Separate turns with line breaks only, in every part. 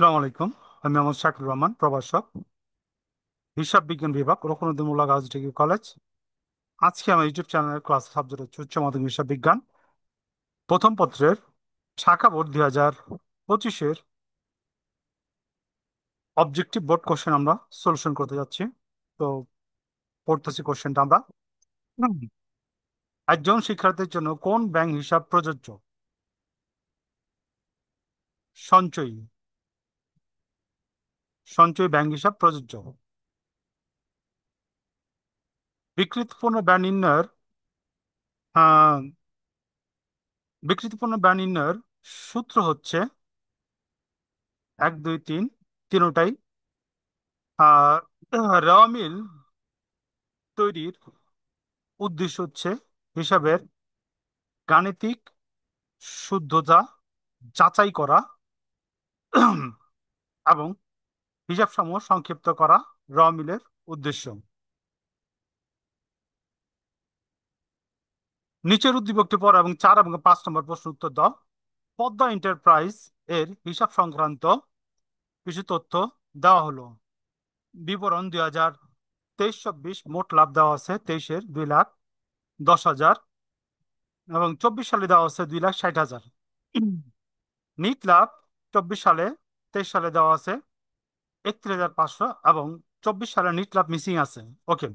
আসসালামু আলাইকুম। আমি মোহাম্মদ শাকির রহমান, প্রভাষক, হিসাব বিজ্ঞান বিভাগ, রকুনুদ্দিন গাজী ডিগ্রি কলেজ। আজকে আমার ইউটিউব চ্যানেলের ক্লাস সাবজেক্ট হচ্ছে উচ্চ মাধ্যমিক হিসাব বিজ্ঞান প্রথম পত্রের শাখা বোর্ড 2025-এর অবজেক্টিভ বোর্ড কোশ্চেন আমরা সলিউশন করতে যাচ্ছি। তো পড়তেছি কোশ্চেনটা আমরা। হুম। একজন শিক্ষার্থীর জন্য কোন ব্যাংক হিসাব প্রযোজ্য? সঞ্চয়ী সঞ্চয়ী ব্যাংক হিসাব প্রযোজ্য। বিক্রিতপণ্য ব্যয় নির্ণয়ের আহ, বিক্রিতপণ্য ব্যয় নির্ণয়ের সূত্র হচ্ছে 1 2 3 তিনটাই। আর র মিল তৈরির উদ্দেশ্য হচ্ছে হিসাবের গাণিতিক শুদ্ধতা যাচাই করা এবং হিসাব সমূহ সংক্ষিপ্ত করা র মিলের উদ্দেশ্য। নিচের উদ্দীপকটি পড় এবং 4 এবং 5 নম্বর প্রশ্ন উত্তর দাও। পদ্মা এন্টারপ্রাইজ এর হিসাব সংক্রান্ত কিছু তথ্য দেওয়া হলো। বিবরণ 2023-24 মোট লাভ দেওয়া আছে 23-এর 2,10,000 এবং 24 সালে দেওয়া আছে 2,60,000। নিট লাভ 24 সালে 23 সালে দেওয়া আছে 31,500 এবং 24 সালে নিট লাভ মিসিং আছে। ওকে।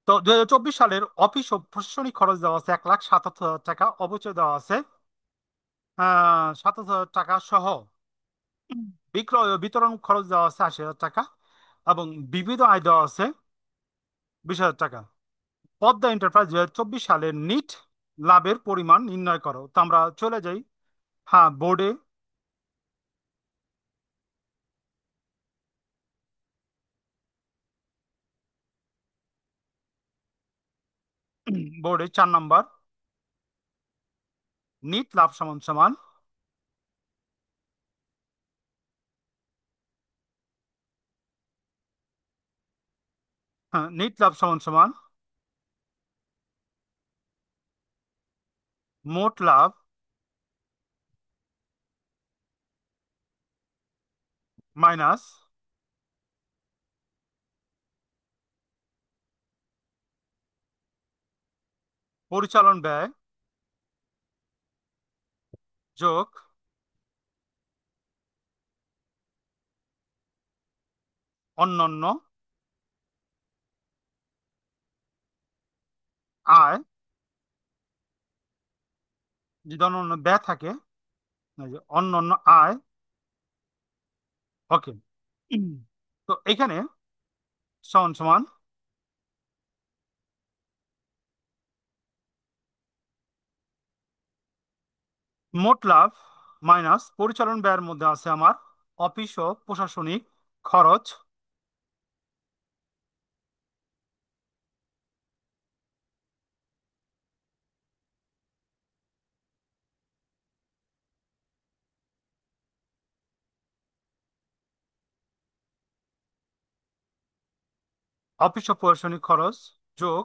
তো 2024 সালের অফিস ও প্রশাসনিক খরচ দেওয়া আছে 1,77,000 টাকা, অবচয় দেওয়া আছে 7,000 টাকা সহ। বিক্রয় ও বিতরণ খরচ দেওয়া আছে 80,000 টাকা এবং বিবিধ আয় দেওয়া আছে 20,000 টাকা। পদ্মা এন্টারপ্রাইজ 2024 সালের নিট লাভের পরিমাণ নির্ণয় করো। তো আমরা চলে যাই, হ্যাঁ, বোর্ডে। বোর্ডে 4 নম্বর, নিট লাভ সমান সমান হ্যাঁ, নিট লাভ সমান সমান মোট লাভ মাইনাস পরিচালন ব্যয় যোগ অন্যান্য আয়। যদি অন্যান্য ব্যয় থাকে, এই যে অন্যান্য আয়। ওকে। তো এখানে সমান সমান মোট লাভ মাইনাস পরিচালন ব্যয়ের মধ্যে আছে আমার অফিস ও প্রশাসনিক খরচ। অফিস ও প্রশাসনিক খরচ যোগ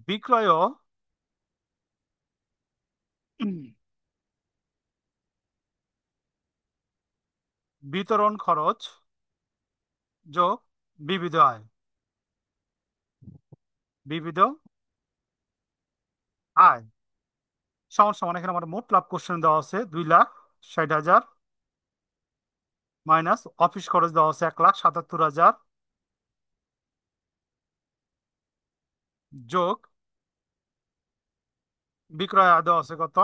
বিক্রয় ও বিতরণ খরচ যোগ বিবিধ আয়। বিবিধ আয় সমান সমান, এখানে আমার মোট লাভ কোশ্চেন দেওয়া আছে 2,60,000 মাইনাস অফিস খরচ দেওয়া আছে 1,77,000 যোগ বিক্রয় আয় দেওয়া আছে কত,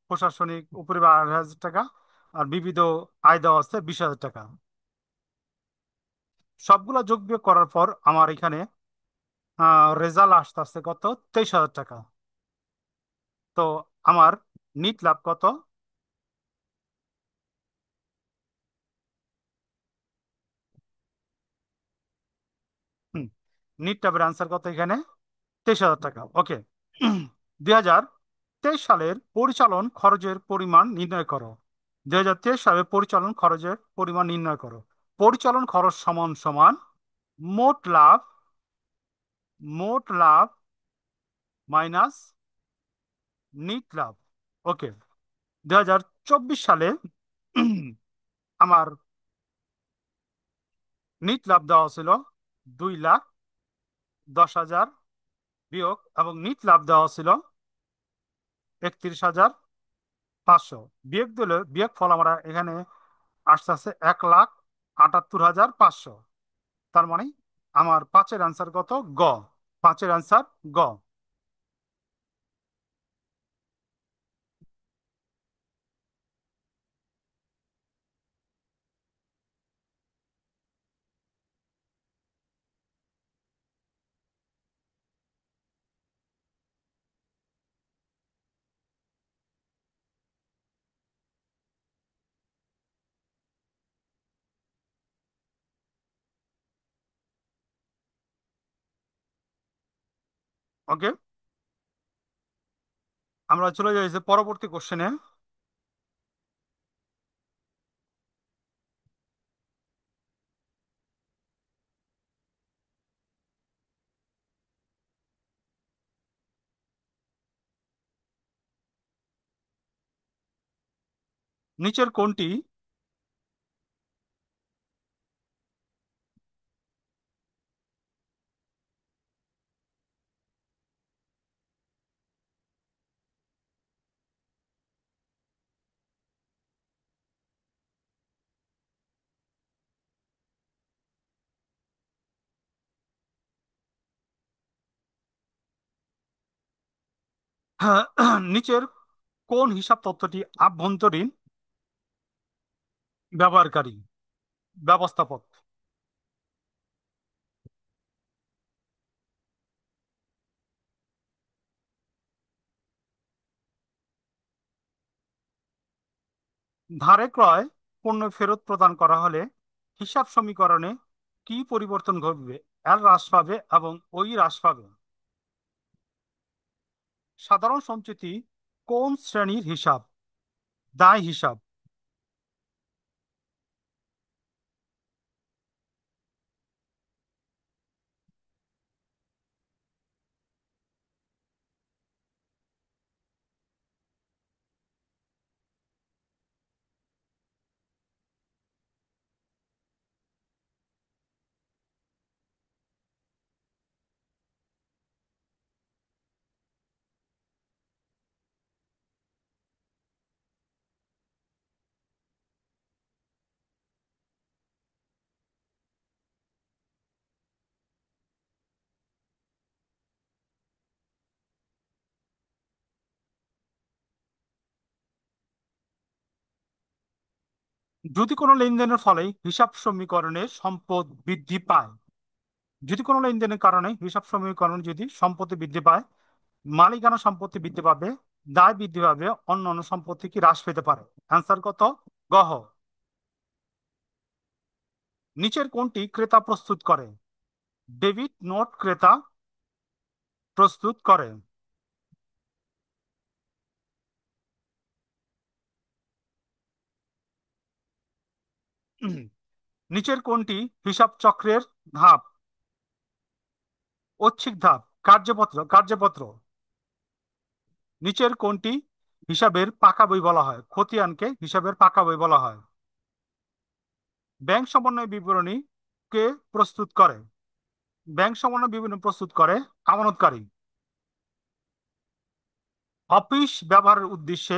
প্রশাসনিক উপরে 8,000 টাকা, আর বিবিধ আয় দেওয়া আছে 20,000 টাকা। সবগুলা যোগ বিয়োগ করার পর আমার এখানে রেজাল্ট আসতে আসছে কত, 23,000 টাকা। তো আমার নিট লাভ কত? নিট লাভের আনসার কত এখানে? 23,000 টাকা। ওকে। 2023 সালের পরিচালন খরচের পরিমাণ নির্ণয় করো। 2023 সালের পরিচালন খরচের পরিমাণ নির্ণয় করো। পরিচালন খরচ সমান সমান মোট লাভ মোট লাভ মাইনাস নিট লাভ। ওকে, 2024 সালে আমার নিট লাভ দেওয়া ছিল 2,10,000 বিয়োগ, এবং নিট লাভ দেওয়া ছিল 31,500। বিয়োগ দিলে বিয়োগ ফল আমরা এখানে আসতে আসছে 1,78,500। তার মানে আমার পাঁচের অ্যান্সার কত? গ। পাঁচের অ্যান্সার গ। ওকে, আমরা চলে যাই যে পরবর্তী কোশ্চেনে। নিচের কোনটি নিচের কোন হিসাব তত্ত্বটি আভ্যন্তরীণ ব্যবহারকারী ব্যবস্থাপক? ধারে ক্রয় পণ্য ফেরত প্রদান করা হলে হিসাব সমীকরণে কি পরিবর্তন ঘটবে? এল হ্রাস পাবে এবং ওই হ্রাস পাবে। সাধারণ সঞ্চিতি কোন শ্রেণীর হিসাব? দায় হিসাব। যদি কোনো লেনদেনের ফলে হিসাব সমীকরণে সম্পদ বৃদ্ধি পায়, যদি কোনো লেনদেনের কারণে হিসাব সমীকরণ যদি সম্পত্তি বৃদ্ধি পায়, মালিকানা সম্পত্তি বৃদ্ধি পাবে, দায় বৃদ্ধি পাবে, অন্য অন্য সম্পত্তি কি হ্রাস পেতে পারে? অ্যান্সার কত? গহ। নিচের কোনটি ক্রেতা প্রস্তুত করে? ডেবিট নোট ক্রেতা প্রস্তুত করে। নিচের কোনটি হিসাব চক্রের ধাপ? ঐচ্ছিক ধাপ। কার্যপত্র। নিচের কোনটি হিসাবের পাকা বই বলা হয়? খতিয়ানকে হিসাবের পাকা বই বলা হয়। ব্যাংক সমন্বয় বিবরণী কে প্রস্তুত করে? ব্যাংক সমন্বয় বিবরণী প্রস্তুত করে আমানতকারী। অফিস ব্যবহারের উদ্দেশ্যে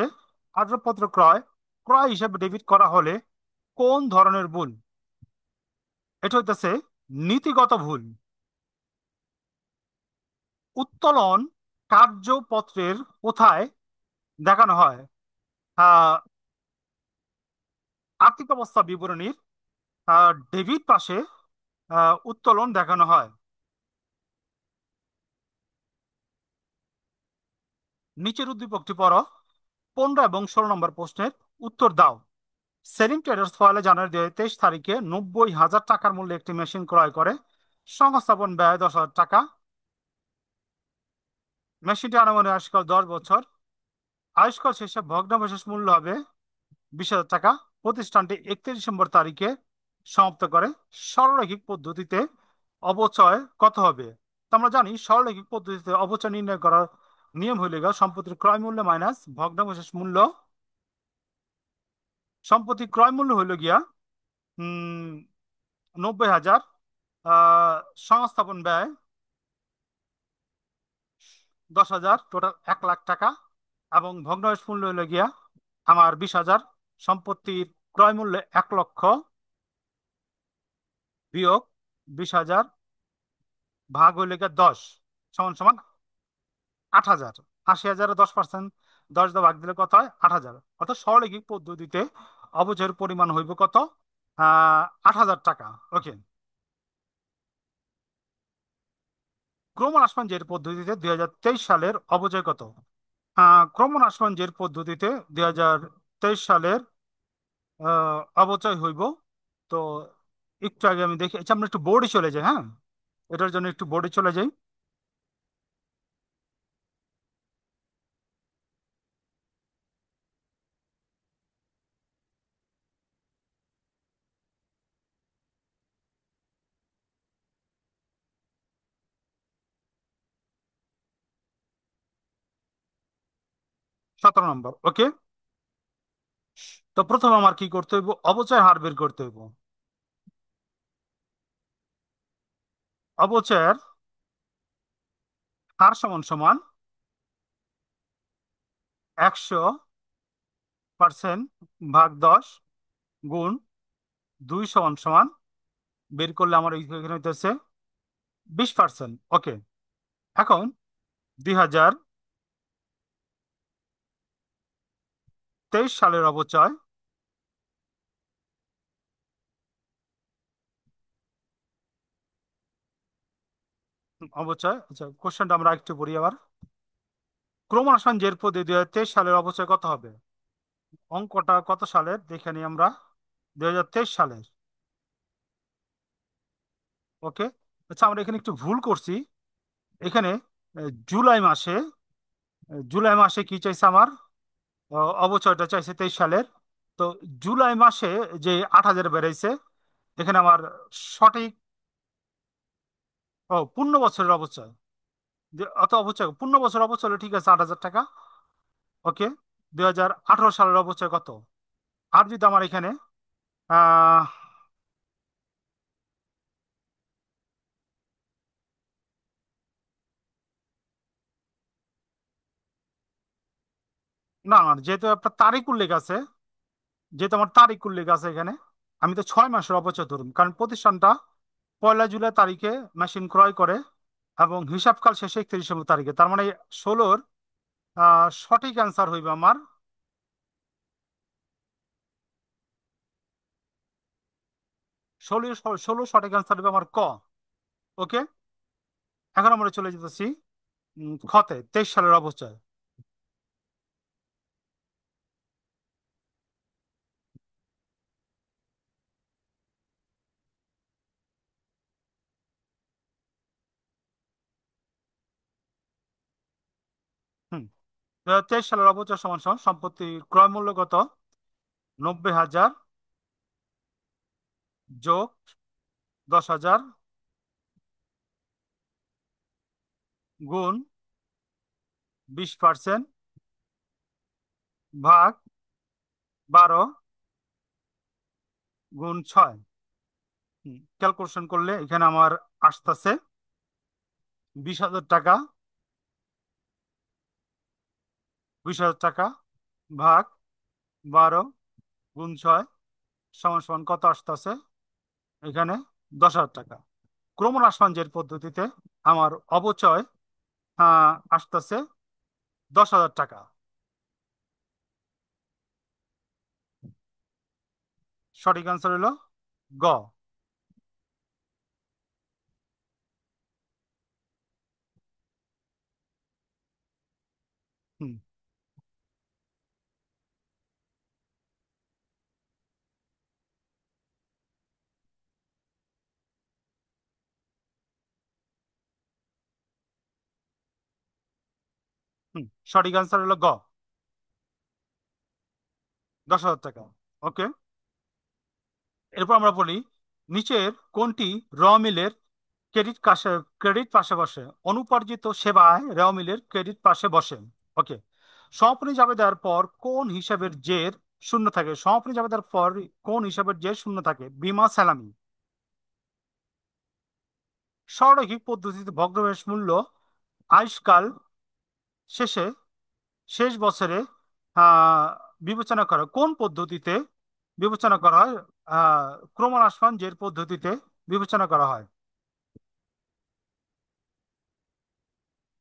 আসবাবপত্র ক্রয় ক্রয় হিসাবে ডেবিট করা হলে কোন ধরনের ভুল? এটা হইতেছে নীতিগত ভুল। উত্তোলন কার্যপত্রের কোথায় দেখানো হয়? আহ আর্থিক অবস্থা বিবরণীর ডেবিট পাশে উত্তোলন দেখানো হয়। নিচের উদ্দীপকটি পড়ো, 15 এবং 16 নম্বর প্রশ্নের উত্তর দাও। সেলিম ট্রেডার্স 1 জানুয়ারি 2023 তারিখে 90,000 টাকার মূল্যে একটি মেশিন ক্রয় করে। সংস্থাপন ব্যয় 10,000 টাকা। মেশিনটি আনুমানিক আয়ুষ্কাল 10 বছর। আয়ুষ্কাল শেষে ভগ্নাবশেষ মূল্য হবে 20,000 টাকা। প্রতিষ্ঠানটি 31 ডিসেম্বর তারিখে সমাপ্ত করে। সরলরৈখিক পদ্ধতিতে অবচয় কত হবে? তো আমরা জানি সরলরৈখিক পদ্ধতিতে অবচয় নির্ণয় করার নিয়ম হইলে গিয়া সম্পত্তির ক্রয় মূল্য মাইনাস ভগ্নাবশেষ মূল্য। সম্পত্তি ক্রয় মূল্য হইল গিয়া 90,000। আহ, সংস্থাপন ব্যয় 10,000, টোটাল 1 লাখ টাকা। এবং ভগ্নাবশেষ মূল্য হইল গিয়া আমার 20,000। সম্পত্তির ক্রয় মূল্য 1 লক্ষ বিয়োগ 20,000 ভাগ হইল গিয়া 10 সমান সমান 8,000। 80,000 10%, 10 দিয়ে ভাগ দিলে কত হয়? 8,000। অর্থাৎ সরলীকৃত পদ্ধতিতে অবচয়ের পরিমাণ হইব কত? 8,000 টাকা। ওকে। ক্রমণ আসমানজের পদ্ধতিতে 2023 সালের অবচয় কত? ক্রমণ আসমানজের পদ্ধতিতে 2023 সালের অবচয় হইব। তো একটু আগে আমি দেখি, আচ্ছা আমরা একটু বোর্ডে চলে যাই, হ্যাঁ, এটার জন্য একটু বোর্ডে চলে যাই। 17 নম্বর, ওকে। তো প্রথমে আমার কি করতে হইব? অবচয় হার বের করতে হইব। অবচয়ের হার সমান সমান 100% ভাগ 10 গুণ 2 সমান সমান, বের করলে আমার এখানে হইতেছে 20%। ওকে। এখন 2023 সালের অবচয়। অবচয়, আচ্ছা কোশ্চেনটা আমরা একটু পড়ি আবার। ক্রমশ জের পদ্ধতি 2023 সালের অবচয় কত হবে? অঙ্কটা কত সালের দেখে নিই আমরা। 2023 সালের। ওকে। আচ্ছা আমরা এখানে একটু ভুল করছি। এখানে জুলাই মাসে, জুলাই মাসে কি চাইছে আমার? অবচয়টা চাইছে 23 সালের। তো জুলাই মাসে যে 8,000 বেড়েছে, এখানে আমার সঠিক, পূর্ণ বছরের অবচয়। অত অবচয় পূর্ণ বছর অবচয় হলে ঠিক আছে 8,000 টাকা। ওকে। 2018 সালের অবচয় কত? আর যদি আমার এখানে আহ না না, যেহেতু আপনার তারিখ উল্লেখ আছে, যেহেতু আমার তারিখ উল্লেখ আছে এখানে, আমি তো 6 মাসের অবচয় ধরুন, কারণ প্রতিষ্ঠানটা 1 জুলাই তারিখে মেশিন ক্রয় করে এবং হিসাবকাল শেষে 31 তারিখে। তার মানে 16-র সঠিক অ্যান্সার হইবে আমার 16। 16 সঠিক অ্যান্সার হইবে আমার ক। ওকে। এখন আমরা চলে যেতেছি খতে 23 সালের অবচয়। হুম 2023 সালের অবচয় সমান সমান সম্পত্তি ক্রয় মূল্য কত? 90,000 যোগ 10,000 গুণ 20% ভাগ 12 গুণ 6। ক্যালকুলেশন করলে এখানে আমার আসতেছে 20,000 টাকা। 20,000 টাকা ভাগ 12 গুণ 6 সমান সমান কত আসতেছে? এখানে 10,000 টাকা। ক্রমণ আসমানজের পদ্ধতিতে আমার অবচয় আসতেছে 10,000 টাকা। সঠিক আনসার হলো গ। হুম হুম সঠিক আনসার হলো গ, 10,000 টাকা। ওকে। এরপর আমরা বলি নিচের কোনটি র মিলের ক্রেডিট কাশে ক্রেডিট পাশে বসে, অনুপার্জিত সেবায় রেওয়া মিলের ক্রেডিট পাশে বসে। ওকে। সমাপনী যাবে দেওয়ার পর কোন হিসাবের জের শূন্য থাকে? সমাপনী যাবে দেওয়ার পর কোন হিসাবের জের শূন্য থাকে? বিমা সালামি। সরৈখিক পদ্ধতিতে ভগ্নাংশ মূল্য আয়ুষ্কাল শেষে শেষ বছরে আহ বিবেচনা করা কোন পদ্ধতিতে বিবেচনা করা হয়? ক্রমহ্রাসমান জের পদ্ধতিতে বিবেচনা করা হয়।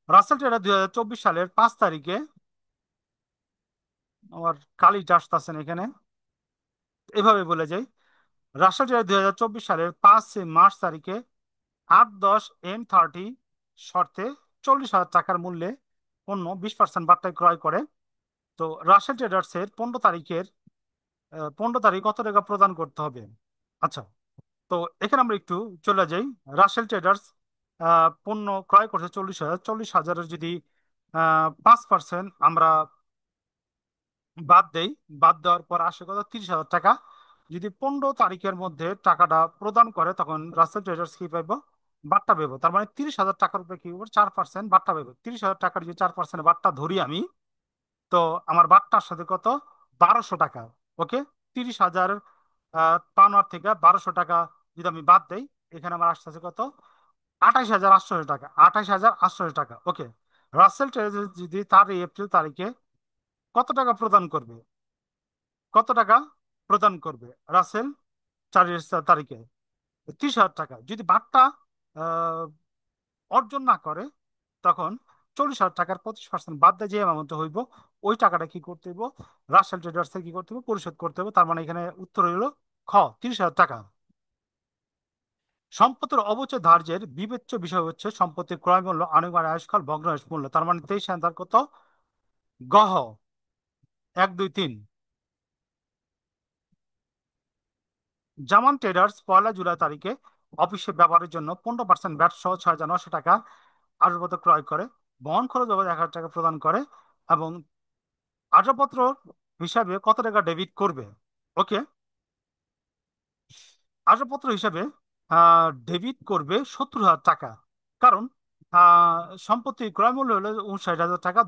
রাসেল টেরা 2024 সালের 5 তারিখে, আমার কালিটা আসতেছে না এখানে, এভাবে বলে যাই। রাসেল টেরা 2024 সালের 5 মার্চ তারিখে 810 M30 শর্তে 40,000 টাকার মূল্যে পণ্য 20% বার্তায় ক্রয় করে। তো রাসেল ট্রেডার্স এর 15 তারিখ কত টাকা প্রদান করতে হবে? আচ্ছা, তো এখানে আমরা একটু চলে যাই। রাসেল ট্রেডার্স পণ্য ক্রয় করছে 40,000, 40,000-এর যদি 5% আমরা বাদ দেই, বাদ দেওয়ার পর আসে কত? 30,000 টাকা। যদি 15 তারিখের মধ্যে টাকাটা প্রদান করে, তখন রাসেল ট্রেডার্স কি পাইব? বার্তা পাইব। তার মানে 30,000 টাকার উপরে কি করবো? 4% বার্তা পাইব। 30,000 টাকার যদি 4% বার্তা ধরি আমি, তো আমার বার্তার সাথে কত? 1,200 টাকা। ওকে। 30,000 পাওনার থেকে 1,200 টাকা যদি আমি বাদ দেই, এখানে আমার আসতেছে কত? 28,800 টাকা। 28,800 টাকা। ওকে। রাসেল ট্রেডার্স যদি তার এই এপ্রিল তারিখে কত টাকা প্রদান করবে? কত টাকা প্রদান করবে রাসেল 4 তারিখে? 30,000 টাকা। যদি বার্তা আহ, অর্জন না করে, তখন 40,000 টাকার 25% বাদ দিয়ে যে অ্যামাউন্ট হইব, ওই টাকাটা কি করতে হইব? রাসেল ট্রেডার্স কি করতে হবে? পরিশোধ করতে হবে। তার মানে এখানে উত্তর হইল খ, 30,000 টাকা। সম্পত্তির অবচয় ধার্যের বিবেচ্য বিষয় হচ্ছে সম্পত্তির ক্রয় মূল্য, আনুমানিক আয়ুষ্কাল, ভগ্নাংশ মূল্য। তার মানে 23 আনসার কত? গহ, 1, 2, 3। জামান ট্রেডার্স 1 জুলাই তারিখে অফিসে ব্যবহারের জন্য 15% ব্যাট সহ 6,900 টাকা আসবাবপত্র ক্রয় করে, বহন খরচ বাবদ 1,000 টাকা প্রদান করে, এবং আসবাবপত্র হিসাবে কত টাকা ডেবিট করবে? ওকে। আসবাবপত্র হিসাবে ডেবিট করবে 70,000 টাকা। কারণ সম্পত্তি ক্রয় মূল্য হলো 59,000 টাকা,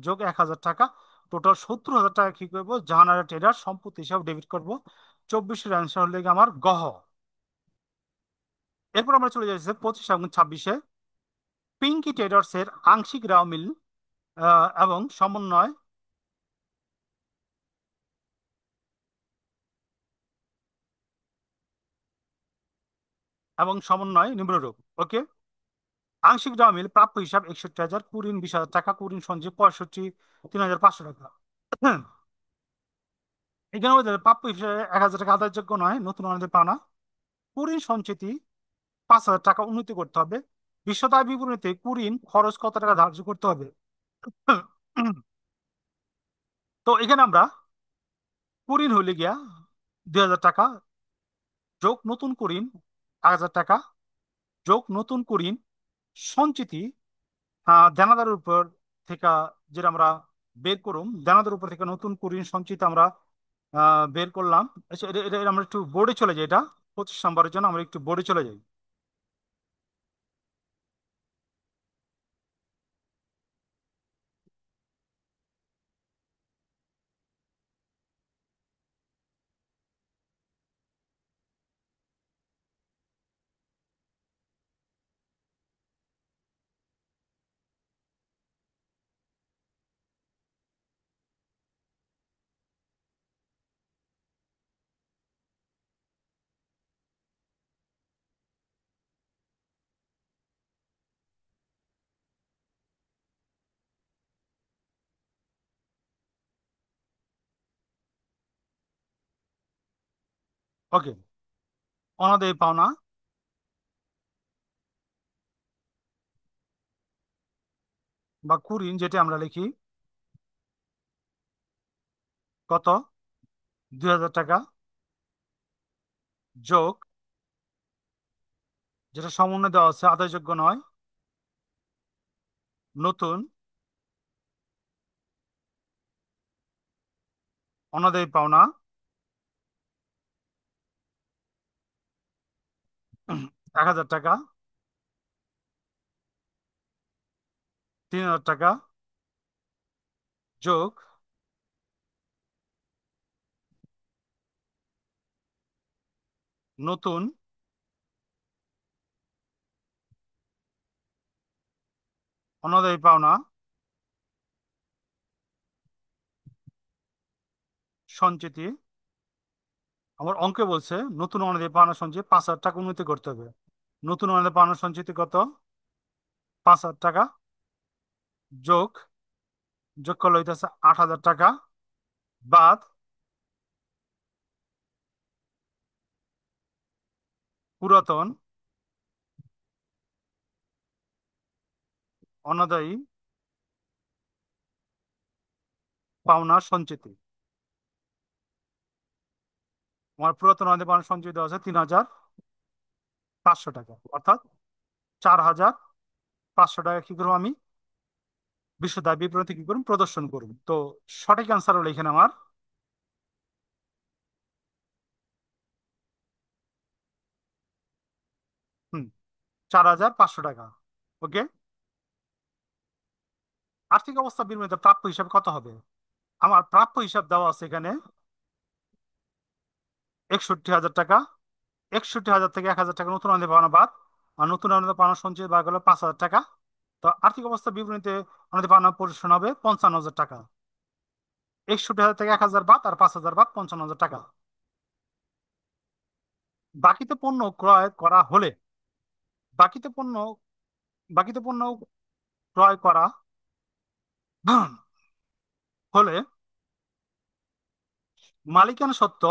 যোগ 1,000 টাকা, টোটাল 70,000 টাকা কি করবো? জাহানারা ট্রেডার সম্পত্তি হিসাবে ডেবিট করব। 24-এর অ্যান্সার হলে গিয়ে আমার গহ। এরপর আমরা চলে যাচ্ছি 25 এবং 26-এ। পিঙ্কি ট্রেডার্স এর আংশিক রাও মিল এবং সমন্বয় নিম্নরূপ। ওকে। আংশিক রাও মিল প্রাপ্য হিসাব 61,000, কুড়িন 20,000 টাকা, কুড়িন সঞ্চয় 65, 3,500 টাকা। এখানে আমাদের প্রাপ্য হিসাবে 1,000 টাকা আদায়যোগ্য নয়, নতুন আমাদের পাওনা। কুড়িন সঞ্চিতি 5,000 টাকা উন্নতি করতে হবে। বিশ্বতায় বিবরণীতে কুড়িন খরচ কত টাকা ধার্য করতে হবে? তো এখানে আমরা কুড়িন হইলে গিয়া 2,000 টাকা, যোগ নতুন কুড়িন 1,000 টাকা, যোগ নতুন কুড়িন সঞ্চিতি দেনাদারের উপর থেকে, যেটা আমরা বের করুম, দেনাদারের উপর থেকে নতুন কুড়িন সঞ্চিত আমরা বের করলাম। আচ্ছা, এটা আমরা একটু বোর্ডে চলে যাই। এটা 25 নম্বরের জন্য আমরা একটু বোর্ডে চলে যাই। ওকে। অনাদায়ী পাওনা বা কুড়িন যেটা আমরা লিখি কত? 2,000 টাকা, যোগ যেটা সমন্বয় দেওয়া আছে আদায়যোগ্য নয়, নতুন অনাদায়ী পাওনা, 1,000 টাকা, 3,000 টাকা, যোগ নতুন অনাদায়ী পাওনা সঞ্চিতি। আমার অঙ্কে বলছে নতুন অনাদায়ী পাওনা সঞ্চিতি 5,000 টাকা উন্নতি করতে হবে। নতুন অনাদায়ী পাওনা সঞ্চিতি কত? 5,000 টাকা, যোগ যোগ করলে হইতেছে 8,000 টাকা, বাদ পুরাতন অনাদায়ী পাওনা সঞ্চিতি। আমার পুরাতন অনাদায়ী পাওনা সঞ্চিতি আছে 3,500 টাকা, অর্থাৎ 4,500 টাকা কি করবো আমি বিশ্ব দায় বিবরণীতে কি করুন প্রদর্শন করুন। তো সঠিক অ্যান্সার হলো এখানে আমার হুম 4,500 টাকা। ওকে। আর্থিক অবস্থা বিবরণীতে প্রাপ্য হিসাব কত হবে? আমার প্রাপ্য হিসাব দেওয়া আছে এখানে 61,000 টাকা। 61,000 থেকে 1,000 টাকা নতুন অনুদান পাওনা বাদ, আর নতুন অনুদান পাওনা সঞ্চয় বাদ গেল 5,000 টাকা। তো আর্থিক অবস্থা বিবরণীতে অনুদান পাওনা পরিশোধন হবে 55,000 টাকা। 61,000 থেকে 1,000 বাদ আর 5,000 বাদ 55,000 টাকা। বাকিতে পণ্য ক্রয় করা হলে বাকিতে পণ্য বাকিতে পণ্য ক্রয় করা হলে মালিকানা সত্ত্ব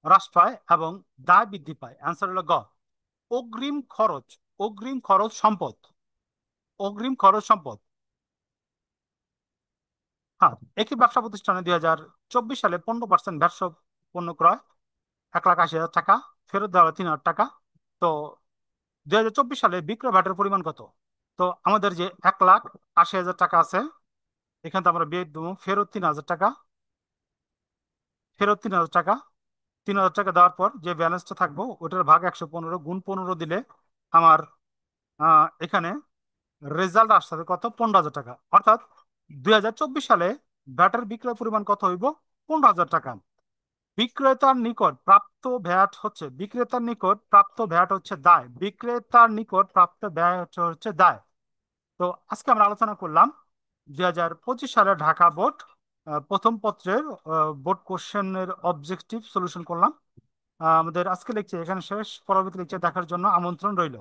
হ্রাস পায় এবং দায় বৃদ্ধি পায়। অ্যান্সার হলো গ। অগ্রিম খরচ, অগ্রিম খরচ সম্পদ, অগ্রিম খরচ সম্পদ। হ্যাঁ, একই ব্যবসা প্রতিষ্ঠানে 2024 সালে 15% ভ্যাট সহ পণ্য ক্রয় 1,80,000 টাকা, ফেরত দেওয়া হলো 3,000 টাকা। তো 2024 সালে বিক্রয় ভ্যাটের পরিমাণ কত? তো আমাদের যে 1,80,000 টাকা আছে, এখান থেকে আমরা বিয়ে দেবো ফেরত 3,000 টাকা, ফেরত 3,000 টাকা। 3,000 টাকা দেওয়ার পর যে ব্যালেন্সটা থাকবো ওটার ভাগ 115 গুণ 15 দিলে আমার এখানে রেজাল্ট আসতে কত? 15,000 টাকা। অর্থাৎ 2024 সালে ভ্যাটের বিক্রয় পরিমাণ কত হইব? 15,000 টাকা। বিক্রেতার নিকট প্রাপ্ত ভ্যাট হচ্ছে, বিক্রেতার নিকট প্রাপ্ত ভ্যাট হচ্ছে দায়, বিক্রেতার নিকট প্রাপ্ত ব্যয় হচ্ছে হচ্ছে দায়। তো আজকে আমরা আলোচনা করলাম 2025 সালে ঢাকা বোর্ড প্রথম পত্রের বোর্ড কোশ্চেনের অবজেক্টিভ সলিউশন করলাম। আমাদের আজকে লেকচার এখানে শেষ। পরবর্তী লেকচার দেখার জন্য আমন্ত্রণ রইল।